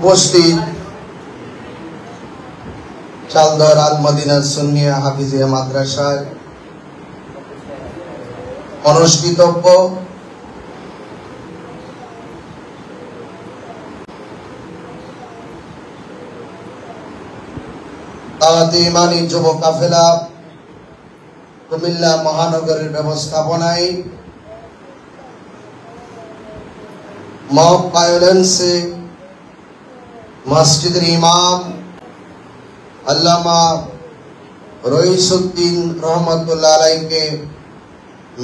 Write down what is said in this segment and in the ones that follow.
উপস্থিত চালদর আল মদিনা সুন্নিয়া হাফিজিয়া মাদ্রাসায় অনুষ্ঠিতব্য দাওয়াতে ইমানি যুব কাফেলা কুমিল্লা মহানগরের ব্যবস্থাপনায় মব ভায়োলেন্সে মসজিদের ইমাম আল্লামা রইসুদ্দিন রহমতুল্লাহ আলাইকে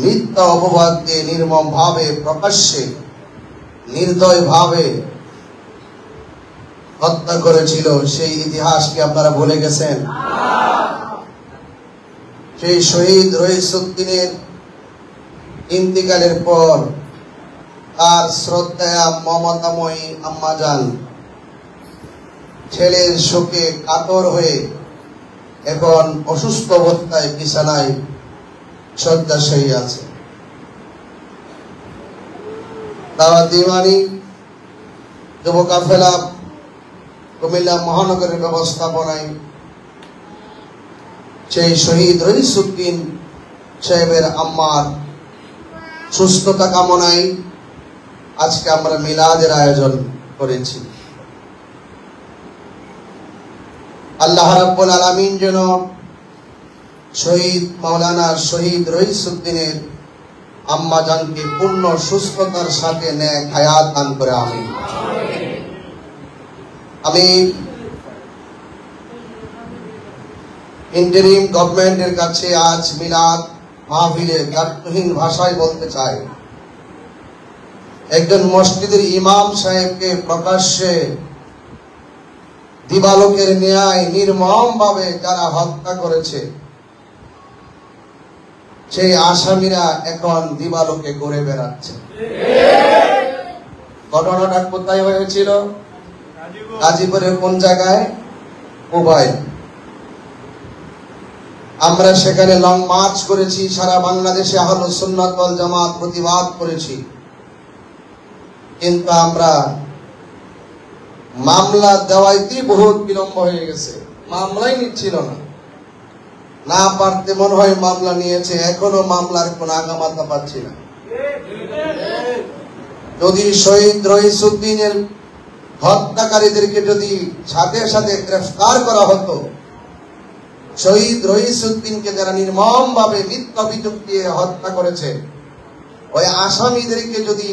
মিথ্যা অপবাদ দিয়ে নির্মমভাবে প্রকাশ্যে নির্দয়ভাবে হত্যা করেছিল, সেই ইতিহাস কি আপনারা ভুলে গেছেন? সেই শহীদ রইসুদ্দিনের ইন্তিকালের পর তার শ্রদ্ধেয়া মমতাময়ী আম্মাজান ছেলের শোকে কাতর হয়ে এখন অসুস্থ অবস্থায় বিছানায় শয্যাশায়ী আছে। দাওয়াতে ইমানি যুব কাফেলা কুমিল্লা মহানগরের ব্যবস্থাপনায় সেই শহীদ রইসুদ্দিন সাহেবের আম্মার সুস্থতা কামনায় আজকে আমরা মিলাদের আয়োজন করেছি। আল্লাহ রাব্বুল আলামিন যেন শহীদ মাওলানা শহীদ রইসুদ্দিনের আম্মা জানকে পূর্ণ সুস্থতার সাথে নেক হায়াত দান করে। আমিন। আমি ইন্টারিম গভর্নমেন্টের কাছে আজ মিলাদ মাহফিলে গাত্রহীন ভাষায় বলতে চাই, একজন মসজিদের ইমাম সাহেবকে প্রকাশ্যে দিবালোকের ন্যায় নির্মমভাবে যারা হত্যা করেছে, সেই আসামিরা এখন দিবালোকে ঘুরে বেড়াচ্ছে। ঘটনাটা কোথায় হয়েছিল? গাজীপুরের কোন জায়গায়? মোবাইল। আমরা সেখানে লং মার্চ করেছি, সারা বাংলাদেশে আহলুস সুন্নাত ওয়াল জামাত প্রতিবাদ করেছি, কিন্তু আমরা মামলা দেওয়াইতেই বহুত বিলম্ব হয়ে গেছে। মামলাই নিচ্ছিল না পারতে মনে হয় মামলা নিয়েছে, এখনো মামলার কোন আগামাতা পাচ্ছি না। যদি শহীদ রইসুদ্দিনের হত্যাকারীদেরকে যদি সাথে সাথে গ্রেফতার করা হতো, শহীদ রইসুদ্দিনকে যারা নির্মমভাবে মিথ্যা অভিযোগ দিয়ে হত্যা করেছে, ওই আসামিদেরকে যদি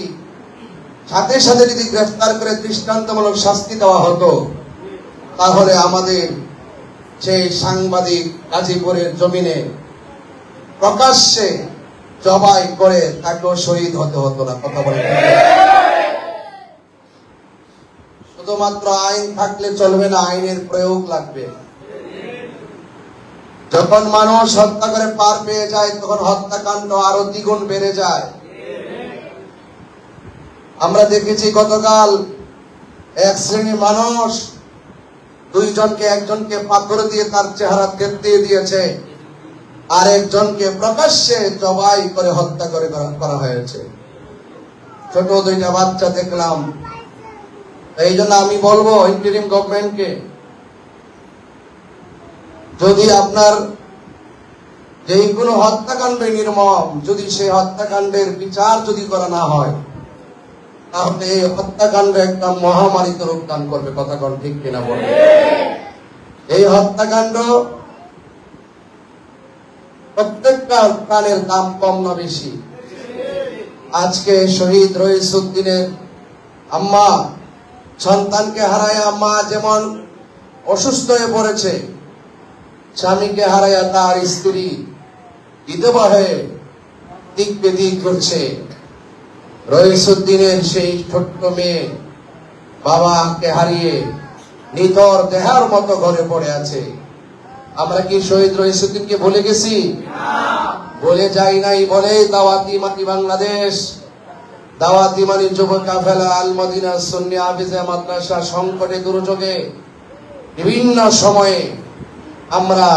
সাথে সাথে যদি গ্রেফতার করে দৃষ্টান্তমূলক শাস্তি দেওয়া হতো, তাহলে আমাদের সেই সাংবাদিক গাজীপুরের জমিনে প্রকাশ্যে জবাই করে তাকেও শহীদ হতে হতো না। কথা বলে, শুধুমাত্র আইন থাকলে চলবে না, আইনের প্রয়োগ লাগবে। যখন মানুষ হত্যা করে পার পেয়ে যায়, তখন হত্যাকাণ্ড আরো দ্বিগুণ বেড়ে যায়। আমরা দেখেছি গতকাল এক শ্রেণীর মানুষ একজনকে পাথর দিয়ে তার চেহারা তেড়িয়ে দিয়েছে, আর একজনকে প্রকাশ্যে জবাই করে হত্যা করা হয়েছে। ছোট দুইটা বাচ্চা দেখলাম। এই জন্য আমি বলবো ইন্টারিম গভর্নমেন্টকে, যদি আপনার যে কোনো হত্যাকাণ্ড নির্মম, যদি সেই হত্যাকাণ্ডের বিচার যদি করা না হয়, তাহলে এই হত্যাকাণ্ড একটা মহামারীতে রূপ দান করবে। কথা কোন ঠিক কিনা বলে? এই হত্যাকাণ্ড প্রত্যেকটা প্রাণের দাম কম না বেশি? আজকে শহীদ রইসুদ্দিনের আম্মা সন্তানকে হারায়া, মা যেমন অসুস্থ হয়ে পড়েছে, স্বামীকে হারায়া তার স্ত্রী বিধবা হয়ে দিক বেদিক করছে। রইসুদ্দিনের সেই ছোট্ট মেয়ে বাবাকে হারিয়ে নিথর দেহার মতো ঘরে পড়ে আছে। আমরা কি শহীদ রইসুদ্দিনকে ভুলে গেছি? বলে যাই নাই। বলে দাওয়াতে ইমানি বাংলাদেশ, দাওয়াতে ইমানি যুব কাফেলা আল মদিনা সুন্নিয়া হাফিজিয়া মাদ্রাসা সংকটে দুর্যোগে বিভিন্ন সময়ে আমরা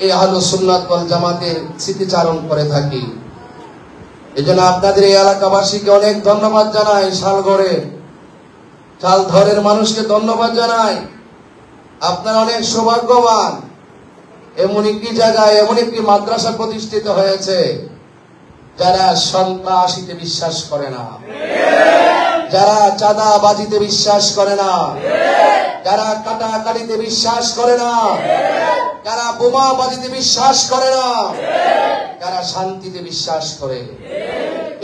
এই আহলুস সুন্নাত ওয়াল জামাতের স্মৃতিচারণ করে থাকি। এই জন্য আপনাদের এই এলাকাবাসীকে অনেক ধন্যবাদ জানাই। শালগড়ে চালধরের মানুষকে ধন্যবাদ জানাই। আপনারা অনেক সৌভাগ্যবান। এমন একটি জায়গায় এমন একটি মাদ্রাসা প্রতিষ্ঠিত হয়েছে যারা সন্ত্রাসীতে বিশ্বাস করে না, যারা চাঁদাবাজিতে বিশ্বাস করে না, যারা কাটাকাটিতে বিশ্বাস করে না, যারা বোমাবাজিতে বিশ্বাস করে না, যারা শান্তিতে বিশ্বাস করে।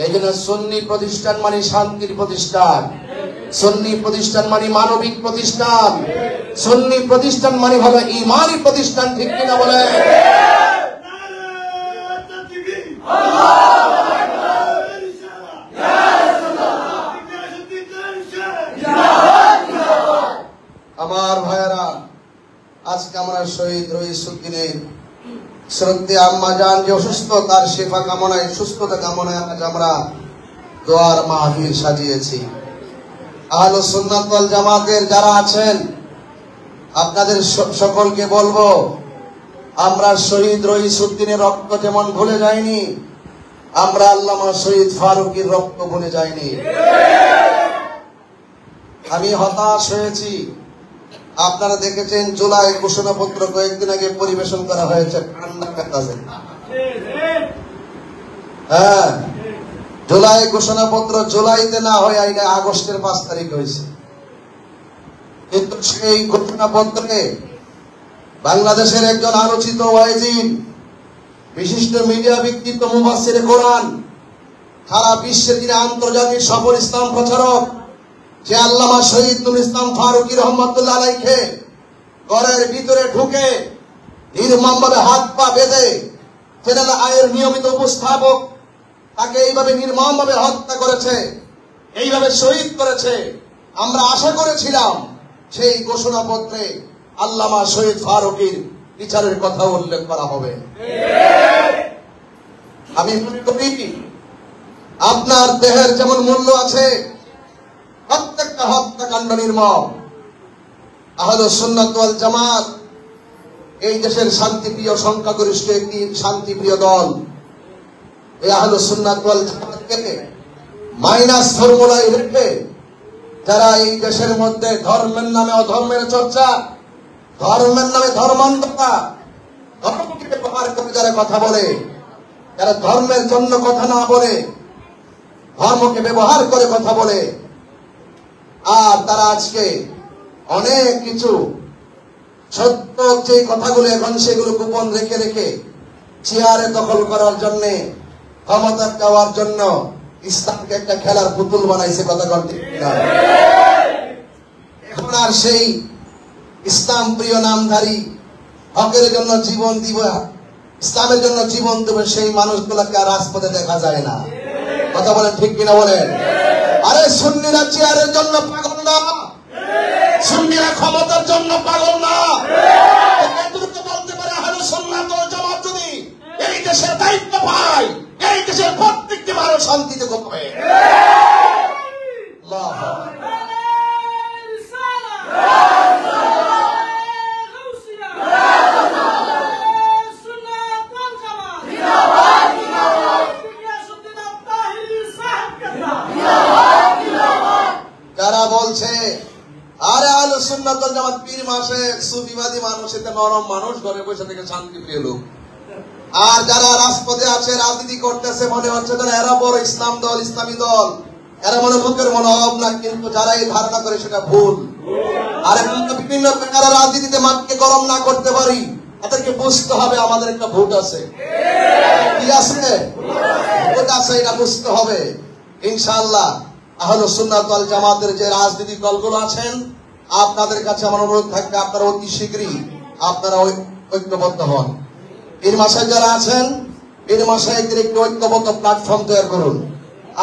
এই জন্য সুন্নি প্রতিষ্ঠান মানে শান্তির প্রতিষ্ঠান, সুন্নি প্রতিষ্ঠান মানে মানবিক প্রতিষ্ঠান, সুন্নি প্রতিষ্ঠান মানে হলো ঈমানি প্রতিষ্ঠান। ঠিক কিনা বলে? আমার ভাইয়েরা, আজকে আমরা শহীদ রইসুদ্দিনের শ্রদ্ধেয় আম্মা জান যে অসুস্থ, তার শেফা কামনায়, সুস্থতা কামনায় আজ আমরা দোয়ার মাহফিল সাজিয়েছি। আহলুস সুন্নাত ওয়াল জামাতের যারা আছেন আপনাদের সকলকে বলবো, আমরা শহীদ রইসুদ্দিনের রক্ত যেমন ভুলে যাইনি, আমরা আল্লামা শহীদ ফারুকীর রক্ত ভুলে যাইনি। আমি হতাশ হয়েছি। আপনারা দেখেছেন জুলাই ঘোষণাপত্র কয়েকদিন আগে পরিবেশন করা হয়েছে। হ্যাঁ, জুলাই ঘোষণাপত্র জুলাইতে না হয়ে এটা আগস্টের 5 তারিখ হয়েছে। কিন্তু সেই ঘোষণাপত্রে বাংলাদেশের একজন আলোচিত ওয়াইজিন, বিশিষ্ট মিডিয়া ব্যক্তিত্ব, মুফাসসিরে কোরআন, সারা বিশ্বে তিনি আন্তর্জাতিক সফল ইসলাম প্রচারক, যে আল্লামা শহীদ নুরুল ইসলাম ফারুকী রহমাতুল্লাহ আলাইহি ঘরের ভিতরে ঢুকে নির্মমভাবে হাত পা বেঁধে চ্যানেল আয়ের নিয়মিত উপস্থাপক তাকে এইভাবে নির্মমভাবে হত্যা করেছে, এইভাবে শহীদ করেছে। আমরা আশা করেছিলাম সেই ঘোষণাপত্রে আল্লামা শহীদ ফারুকীর বিচারের কথা উল্লেখ করা হবে। আমি মনে করি আপনার দেহের যেমন মূল্য আছে, প্রত্যেকটা হত্যাকাণ্ড নির্মম। আহলুস সুন্নাত ওয়াল জামাত এই দেশের শান্তিপ্রিয় সংখ্যাগরিষ্ঠ একটি শান্তিপ্রিয় দল। এই আহলুস সুন্নাত ওয়াল জামাতকে মাইনাস ফর্মুলায় রেখে যারা এই দেশের মধ্যে ধর্মের নামে অধর্মের চর্চা, ধর্মের নামে ধর্মান্ধতা, ধর্মকে ব্যবহার করে যারা কথা বলে, যারা ধর্মের জন্য কথা না বলে ধর্মকে ব্যবহার করে কথা বলে, আর তারা আজকে অনেক কিছু সত্য যে কথাগুলো এখন সেগুলো গোপন রেখে রেখে চেয়ারে দখল করার জন্য, ক্ষমতা পাওয়ার জন্য ইসলামকে একটা খেলার পুতুল বানাইছে। কথা বলতে এখন আর সেই ইসলাম প্রিয় নামধারী, হকের জন্য জীবন দিব, ইসলামের জন্য জীবন দেবে, সেই মানুষগুলোকে আর রাজপথে দেখা যায় না। কথা বলেন ঠিক কিনা বলেন? আরে সুন্নিরা চেয়ারের জন্য পাগল না, সুন্নিরা ক্ষমতার জন্য পাগল না। এতটুকু বলতে পারে আহলুস সুন্নাত ওয়াল জামাত যদি এই দেশের দায়িত্ব পায়, এই দেশের প্রত্যেকটি মানুষ শান্তিতে থাকবে। যারা বলছে আরে আহলুস সুন্নাত ওয়াল জামাত পীর মাসে সুফিবাদী মানুষ, এটা নরম মানুষ, ঘরে বসে থেকে শান্তি প্রিয় লোক, আর যারা রাজপথে আছে রাজনীতি করতেছে মনে হচ্ছে তারা এরা বড় ইসলাম দল, ইসলামী দল, এরা মনে লোকের মনোভাব না। কিন্তু যারা এই ধারণা করে সেটা ভুল। আর বিভিন্ন প্রকার রাজনীতিতে মাঠকে গরম না করতে পারি, তাদেরকে বুঝতে হবে আমাদের একটা ভোট আছে। কি আছে? ভোট আছে, এটা বুঝতে হবে। ইনশাআল্লাহ আহলুস সুন্নাত ওয়াল জামাতের যে রাজনৈতিক দলগুলো আছেন, আপনাদের কাছে আমার অনুরোধ থাকবে আপনারা অতি শীঘ্রই আপনারা ঐক্যবদ্ধ হন। পীর মাশায়েখ যারা আছেন, পীর মাশায়েখদের একটি ঐক্যবদ্ধ প্ল্যাটফর্ম তৈরি করুন।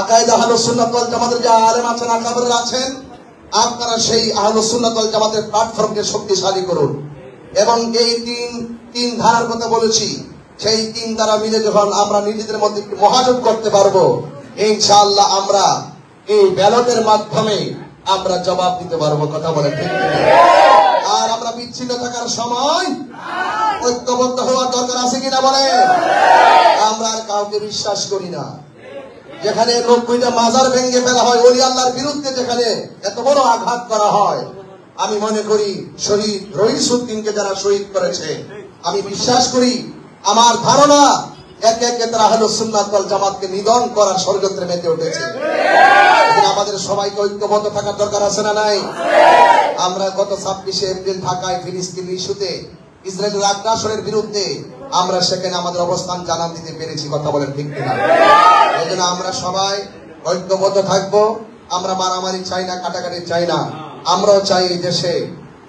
আকায়েদে আহলুস সুন্নাত ওয়াল জামাতের যে আলেম আছেন, আকাবেররা আছেন, আপনারা সেই আহলুস সুন্নাত ওয়াল জামাতের প্ল্যাটফর্মকে শক্তিশালী করুন। এবং এই তিন ধারার কথা বলেছি, সেই তিন ধারা মিলে যখন আমরা নিজেদের মধ্যে মহাজোট করতে পারবো, ইনশাআল্লাহ আমরা এই ব্যালটের মাধ্যমে আমরা জবাব দিতে পারবো। কথা বলে ঠিক? আর আমরা বিচ্ছিন্ন থাকার সময় ঐক্যবদ্ধ হওয়ার দরকার আছে কিনা বলে? আমরা আর কাউকে বিশ্বাস করি না। যেখানে 90টা মাজার ভেঙে ফেলা হয়, ওলি আল্লাহর বিরুদ্ধে যেখানে এত বড় আঘাত করা হয়, আমি মনে করি শহীদ রইসুদ্দিনকে যারা শহীদ করেছে, আমি বিশ্বাস করি, আমার ধারণা একে একে তারা আহলুস সুন্নাত ওয়াল জামাতকে নিধন করার ষড়যন্ত্রে মেতে উঠেছে। আমাদের সবাইকে ঐক্যবদ্ধ থাকার দরকার আছে না নাই? আমরা গত 26শে এপ্রিল ঢাকায় ফিলিস্তিন ইস্যুতে ইসরায়েলের আগ্রাসনের বিরুদ্ধে আমরা সেখানে আমাদের অবস্থান জানান দিতে পেরেছি, কথা বলেন ঠিক কিনা? এই জন্য আমরা সবাই ঐক্যবদ্ধ থাকবো। আমরা মারামারি চাই না, কাটাকাটি চাই না। আমরাও চাই এই দেশে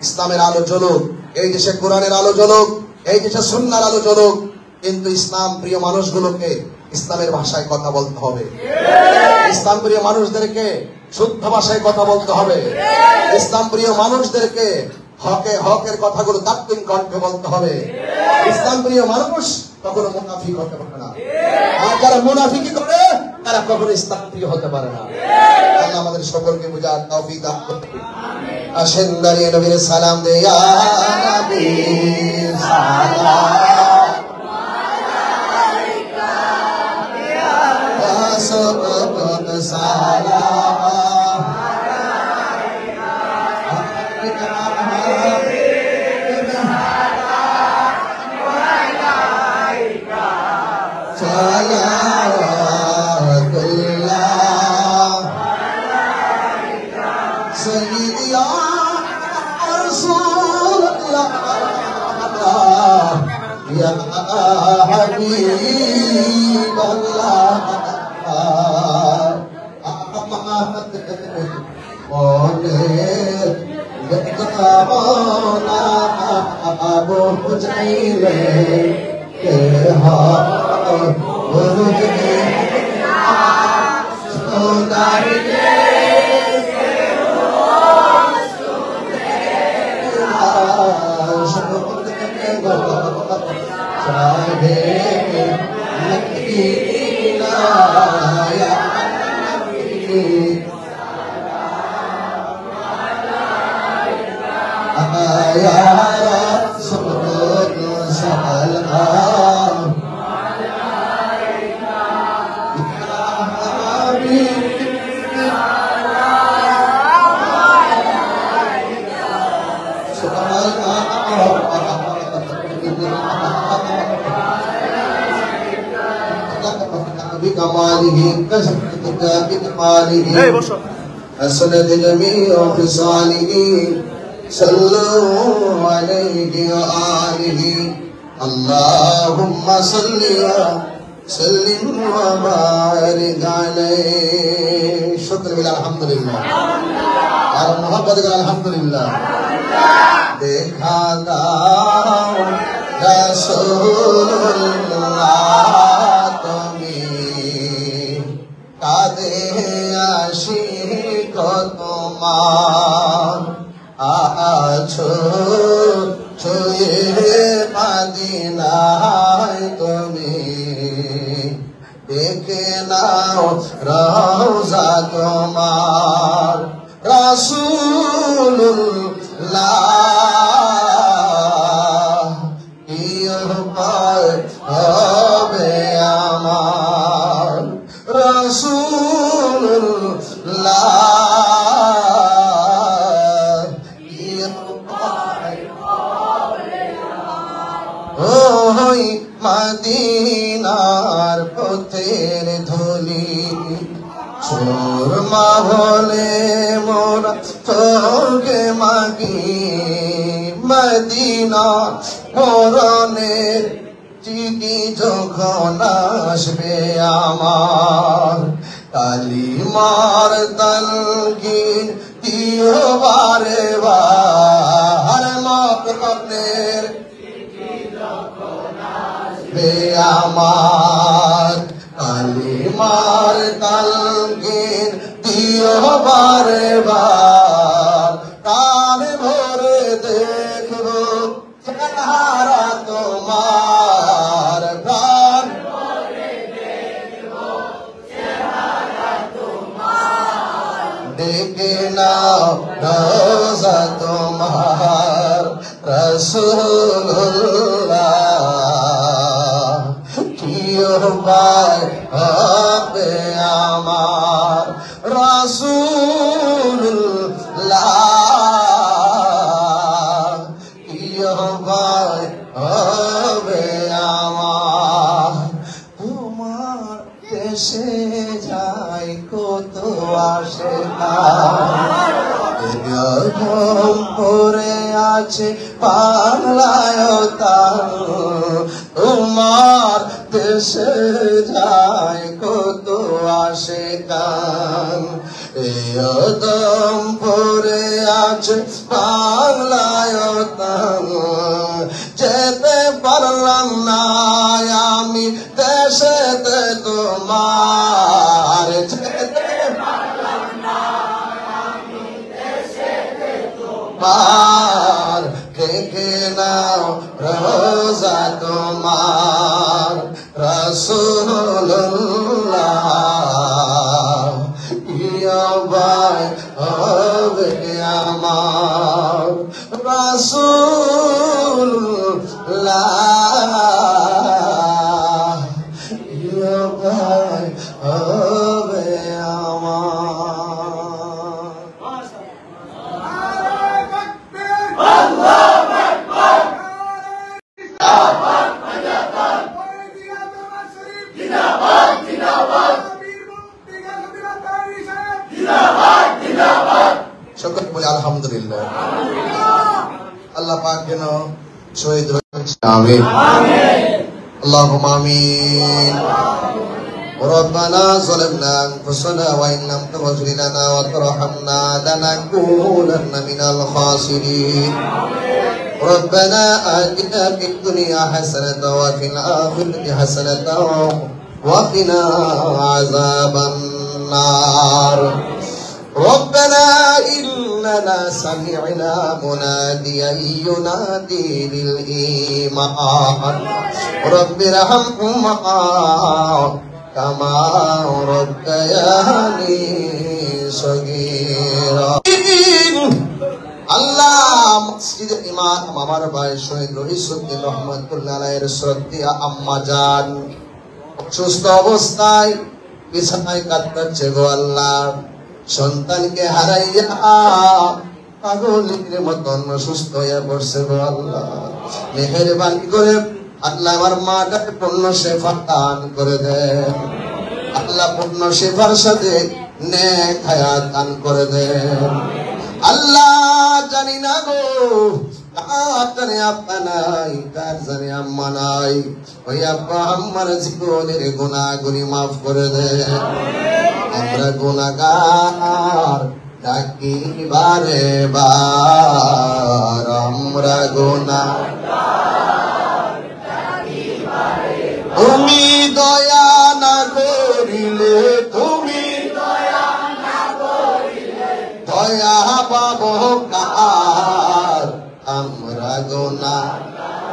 ইসলামের আলো জ্বলুক, এই দেশে কোরআনের আলো জ্বলুক, এই দেশে সুন্নাহর আলো জ্বলুক, কিন্তু ইসলাম প্রিয় মানুষগুলোকে ইসলামের ভাষায় কথা বলতে হবে। ইসলাম প্রিয় মানুষদেরকে শুদ্ধ ভাষায় কথা বলতে হবে। ইসলাম প্রিয় মানুষদেরকে হকের কথাগুলো তাৎক্ষণ কণ্ঠে বলতে হবে। ইসলাম প্রিয় মানুষ কখনো মুনাফিক হতে পারে না, আর যারা মুনাফিকি করে তারা কখনো ইসলাম প্রিয় হতে পারে না। আল্লাহ আমাদের সকলকে বুঝার তৌফিক দান করুন। আসেন দাঁড়িয়ে নবীর সালাম দে, ইয়া নবী সালাম Ya Habiballah, حسنت جميع خصاله صلوا عليه وآله اللهم صل وسلم وبارك عليه شكر بالله الحمد لله और मोहब्बत का अल्हम्दुलिल्लाह देखा दाओ रसूलुल्लाह तुम्हें कादे आशिक তোমার আছো ছুঁয়ে মদিনায় তুমি দেখে নাও রওজা তোমার রাসূলুল্লাহ কি উপায় হবে আমার রাসূলুল্লাহ মদিনার পথের ধুলি সুরমা হলে মোরা তোকে মাগি মদিনা মরণের চিঠি যখন আসবে আমার কালিমার তালকিন দিও বারে বার মরণের আমার কালিমার তালকিন দিও বারে বার কান ভরে দেখবো চেহারা তোমার কান ভরে দেখবো চেহারা তোমার দেখে নাও রওজা তোমার রাসূলুল্লাহ কি উপায় হবে রাসূলুল্লাহ ইয়া ভাই হবে আমার তোমার দেশে যাই কত আশিকা পরে আছে বাংলায় তোমার দেশে যায় কত আশিকা দম পরে আছে বাংলায় যেতে পারলাম না আমি দেশেতে তোমার যেতে পারলাম না আমি দেশেতে তোমার দেখে নাও রোজা তোমার রাসূলুল্লাহ ইয়া ভাই হবে আমার রাসূলুল্লাহ ইয়া ভাই হবে আমার সকলে বলে আলহামদুলিল্লাহ। আল্লাহ পাক যেন শহীদ আমিন আল্লাহুম্মা আমিন। ربنا ظلمنا أنفسنا وإن لم تغفر لنا وترحمنا لنكونن من الخاسرين. ربنا آتنا في الدنيا حسنة وفي الآخرة حسنة وقنا عذاب النار. ربنا إننا سمعنا مناديا ينادي للإيمان رب ارحمهما كما ربياني صغيرا. আল্লাহ মসজিদের ইমাম আমার ভাই শহীদ রহিসউদ্দিন রহমাতুল্লাহ আলাইহির শ্রদ্ধেয় আম্মা জান অসুস্থ অবস্থায় বিছানায় কাতরাচ্ছে গো আল্লাহ। সন্তানকে হারাইয়া পাগলের মতন সুস্থ হয়ে পড়ছে গো আল্লাহ। মেহেরবানি করে আল্লাহ আমার মাটাকে পূর্ণ শেফা দান করে দেন আল্লাহ। পূর্ণ শেফার সাথে নেক হায়াত দান করে দেন আল্লাহ। জানি না গো কার জানে আব্বা নাই, কার জানে আম্মা নাই। ওই আব্বা আম্মার জীবনের গুনাহগুলি মাফ করে দেন। আমরা গুনাহগার ডাকি বারে বার, আমরা গুনাহগার ডাকি বারে বার। তুমি দয়া না করিলে, তুমি দয়া না করিলে দয়া পাবো কার। আমরা গুনাহগার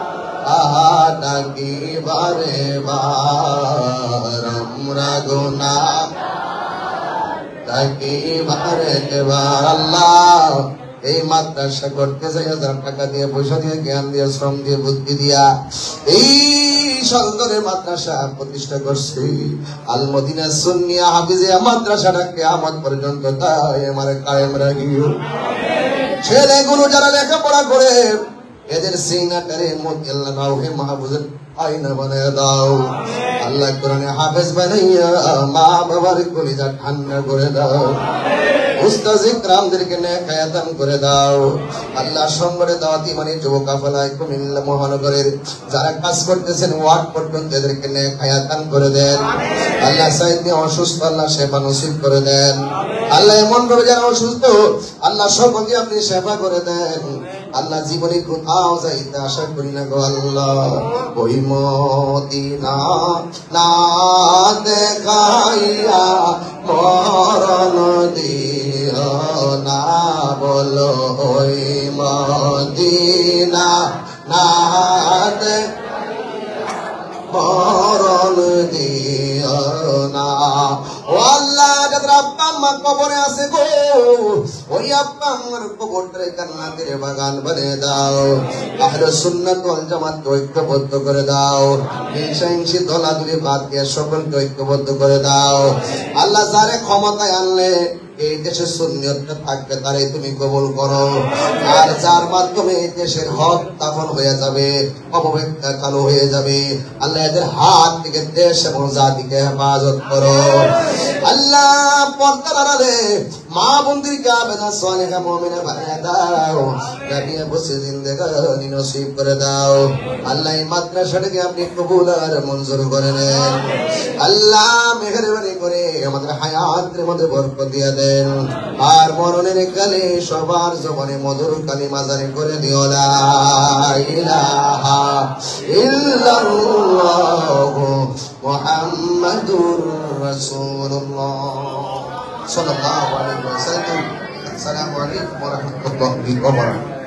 ডাকি বারে বার, আমরা গুনাহগার আল্লাহ। এই মাদ্রাসা করতে যাই হাজার টাকা দিয়ে, পয়সা দিয়ে, জ্ঞান দিয়ে, শ্রম দিয়ে, বুদ্ধি দিয়া এই সরকারের মাদ্রাসা প্রতিষ্ঠা করছি। আল মদিনা সুন্নিয়া হাফিজিয়া মাদ্রাসাটাকে কিয়ামত পর্যন্ত তাই আমার কায়েম রাখিও। ছেলেগুলো যারা লেখাপড়া করে এদের সিনাটারে মধ্যে আল্লাহ লাউহে মাহফুজের আয়না বানায় দাও আল্লাহ। কোরআনে হাফেজ বানাইয়া মা বাবার কলিজা ঠান্ডা করে দাও। উস্তাদ ইকরামদেরকে নেক হায়াত দান করে দাও আল্লাহ। সংগঠে দাওয়াতি মানে যুবক কাফেলায় কুমিল্লা মহানগরের যারা কাজ করতেছেন ওয়ার্ড পর্যন্ত এদেরকে নেক হায়াত দান করে দেন আল্লাহ। সাইদে অসুস্থ আল্লাহ সেবা নসিব করে দেন আল্লাহ। এমন ভাবে যারা অসুস্থ আল্লাহ সকলকে আপনি সেবা করে দেন আল্লাহ। জীবনে কোথাও যাইতে আশা করি না গো আল্লাহ। ওই মদিনা না দেখাইয়া মরণ দিও না, বলো ওই মদিনা না মরণ দিও না। ও আল্লাহ, যাদের আব্বা আম্মা কবরে আছে গো, ওই আব্বা আম্মার কবরটারে জান্নাতের বাগান বানিয়ে দাও। আহলে সুন্নাত ওয়াল জামাত ঐক্যবদ্ধ করে দাও। হিংসা দলাদলি বাদ দিয়ে সকলকে ঐক্যবদ্ধ করে দাও আল্লাহ। যারে ক্ষমতায় আনলে এই দেশে সুন্নিয়তটা থাকবে তারে তুমি কবুল করো। আর যার মাধ্যমে এই দেশের হক দাফন হয়ে যাবে, অপব্যবহার কালো হয়ে যাবে, আল্লাহ এদের হাত থেকে দেশ এবং জাতিকে হেফাজত করো। আল্লাহ পর্দার আড়ালে মা বোনদেরকে আবেদন সালেহা মুমিনা বানিয়ে দাও, নবীয়ে বসে জিন্দেগানি নসিব করে দাও। আল্লাহ এই মাদ্রাসাটাকে আপনি কবুল আর মঞ্জুর করে নেন। আল্লাহ মেহেরবানি করে আমাদের হায়াতের মধ্যে বরকত দিয়ে দেন, আর মরণের কালে সবার জবানে মধুর কালিমা জারি করে দিও লা ইলাহা ইল্লাল্লাহু মুহাম্মাদুর রাসূলুল্লাহ সাল্লাল্লাহু আলাইহি ওয়াসাল্লাম। আসসালামু আলাইকুম ওয়া রাহমাতুল্লাহি ওয়া বারাকাতুহু।